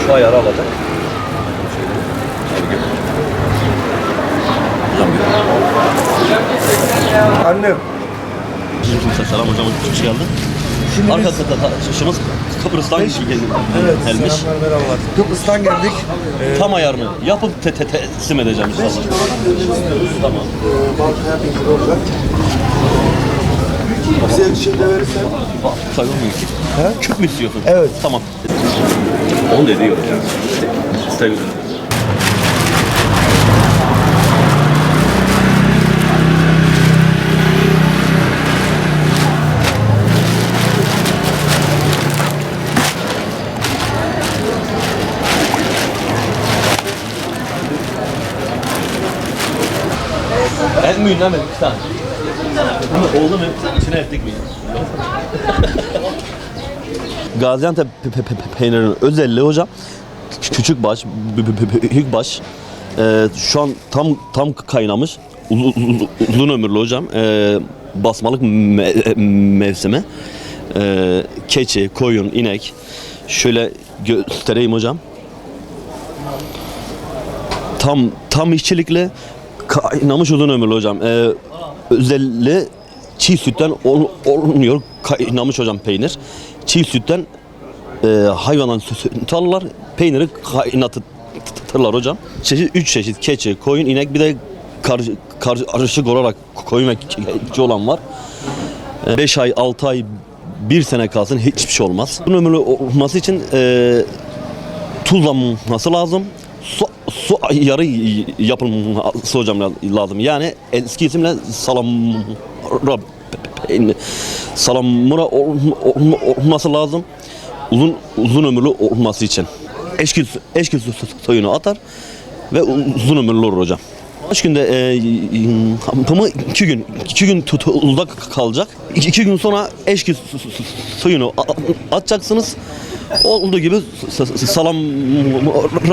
Şu ayarı alacak. Annem. Selam hocam, hoş geldin. Şimdi biz... Arkadaşımız Kıbrıs'tan gelmiş. Evet, selamlar, merhabalar. Kıbrıs'tan geldik. Tam ayarını yapıp teslim edeceğim inşallah. Tamam. Bize bir şey de verirsen. Sayın mı? Küp mü istiyorsun? Evet. Tamam. Onu da diyor. İstemiyorum. En mühim ne mi? Bir tane. Oldu mu? İçine ettik mi? Gaziantep peynirinin özelliği hocam küçük baş, büyük baş. Şu an tam kaynamış. Uzun ömürlü hocam. Basmalık mevsimi. Keçi, koyun, inek. Şöyle göstereyim hocam. Tam işçilikle kaynamış uzun ömürlü hocam. Özelliği çiğ sütten oluyor kaynamış hocam peynir. Çiğ sütten hayvandan süt alırlar, peyniri kaynatırlar hocam. Üç çeşit keçi, koyun, inek, bir de karışık olarak koyun ve keçi olan var. 5 ay, 6 ay, 1 sene kalsın hiçbir şey olmaz. Bunun ömürlü olması için tuzlanması lazım. Su ayarı yapılması hocam lazım. Yani eski isimle salamura olması lazım. Uzun ömürlü olması için. Eşkil suyunu atar ve uzun ömürlü olur hocam. 3 günde yapımı 2 gün tutulda kalacak. 2 gün sonra eşkil suyunu atacaksınız. Olduğu gibi salam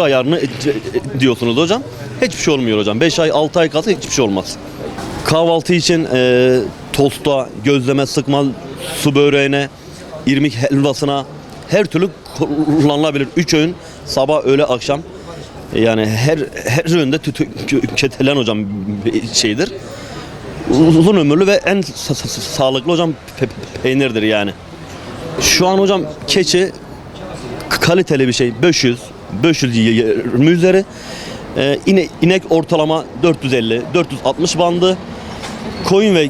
ayarını diyorsunuz hocam. Hiçbir şey olmuyor hocam. 5 ay 6 ay kalsa hiçbir şey olmaz. Kahvaltı için tosta, gözleme, sıkma, su böreğine, irmik helvasına her türlü kullanılabilir. 3 öğün sabah, öğle, akşam. Yani her öğünde tüketilen hocam bir şeydir. Uzun ömürlü ve en sağlıklı hocam peynirdir yani. Şu an hocam keçi kaliteli bir şey 520 üzeri. İnek ortalama 450-460 bandı. Koyun ve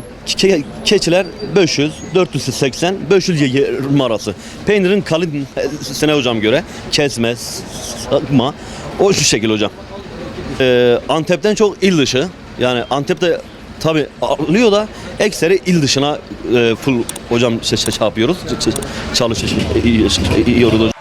keçiler 500, 480, 520 arası. Peynirin kalitesine hocam göre kesme, sıkma o şu şekil hocam. Antep'ten çok il dışı. Yani Antep'te tabi alıyor da ekseri il dışına full hocam yapıyoruz. Çalışıyoruz hocam.